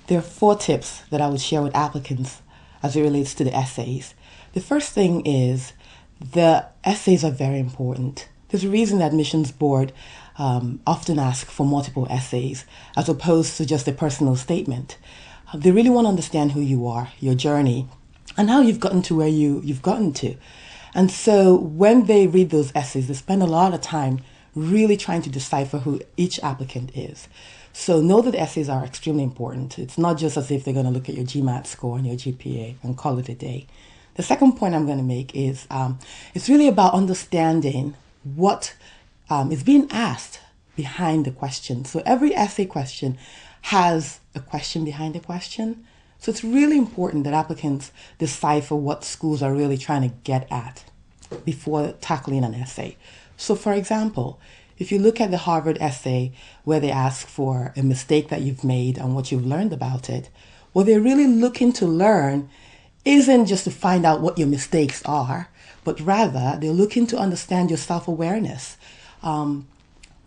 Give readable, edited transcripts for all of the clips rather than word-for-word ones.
There are 4 tips that I would share with applicants as it relates to the essays. The first thing is the essays are very important. There's a reason the admissions board often ask for multiple essays as opposed to just a personal statement. They really want to understand who you are, your journey, and how you've gotten to where you've gotten to. And so when they read those essays, they spend a lot of time really trying to decipher who each applicant is. So know that the essays are extremely important. It's not just as if they're going to look at your GMAT score and your GPA and call it a day. The second point I'm going to make is it's really about understanding what is being asked behind the question. So every essay question has a question behind the question. So it's really important that applicants decipher what schools are really trying to get at before tackling an essay. So for example, if you look at the Harvard essay where they ask for a mistake that you've made and what you've learned about it, what they're really looking to learn isn't just to find out what your mistakes are, but rather they're looking to understand your self-awareness.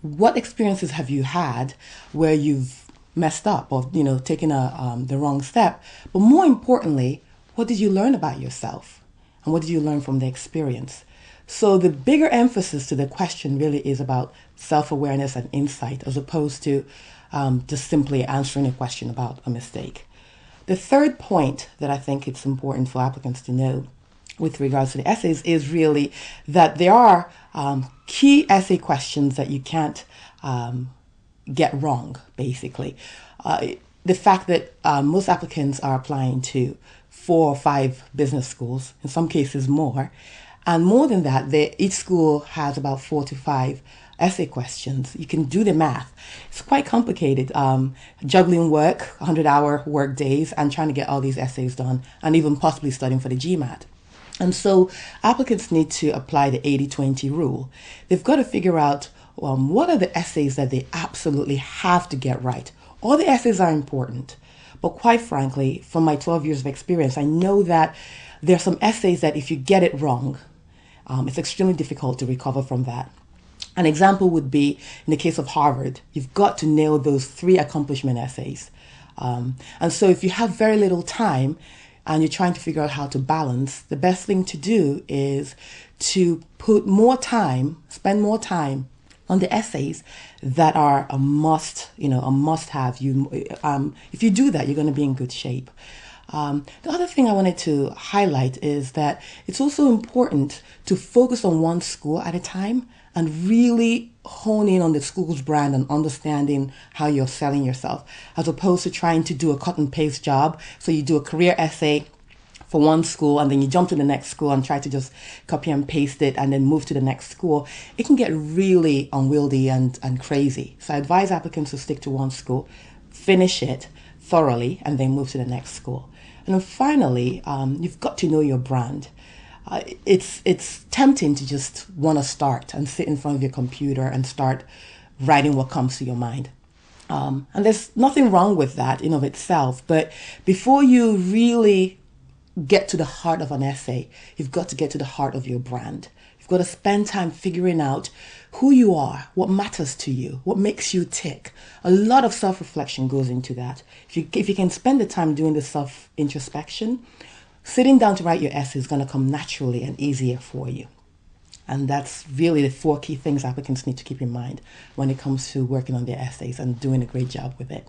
What experiences have you had where you've messed up or taken the wrong step? But more importantly, what did you learn about yourself? And what did you learn from the experience? So the bigger emphasis to the question really is about self-awareness and insight as opposed to just simply answering a question about a mistake. The third point that I think it's important for applicants to know with regards to the essays is really that there are key essay questions that you can't get wrong, basically. The fact that most applicants are applying to 4 or 5 business schools, in some cases more, and more than that, each school has about 4 to 5 essay questions. You can do the math. It's quite complicated, juggling work, 100-hour work days, and trying to get all these essays done, and even possibly studying for the GMAT. And so applicants need to apply the 80-20 rule. They've got to figure out what are the essays that they absolutely have to get right. All the essays are important, but quite frankly, from my 12 years of experience, I know that there are some essays that if you get it wrong, it's extremely difficult to recover from that. An example would be in the case of Harvard, you've got to nail those 3 accomplishment essays. And so if you have very little time and you're trying to figure out how to balance, the best thing to do is to spend more time on the essays that are a must-have. If you do that, you're going to be in good shape. The other thing I wanted to highlight is that it's also important to focus on one school at a time and really hone in on the school's brand and understanding how you're selling yourself, as opposed to trying to do a cut and paste job. So you do a career essay for one school and then you jump to the next school and try to just copy and paste it and then move to the next school. It can get really unwieldy and crazy. So I advise applicants to stick to one school, finish it thoroughly, and then move to the next school. And then finally, you've got to know your brand. It's tempting to just want to start and sit in front of your computer and start writing what comes to your mind. And there's nothing wrong with that in of itself. But before you really get to the heart of an essay, you've got to get to the heart of your brand. You've got to spend time figuring out who you are, what matters to you, what makes you tick. A lot of self-reflection goes into that. If you can spend the time doing the self-introspection, sitting down to write your essay is going to come naturally and easier for you. And that's really the 4 key things applicants need to keep in mind when it comes to working on their essays and doing a great job with it.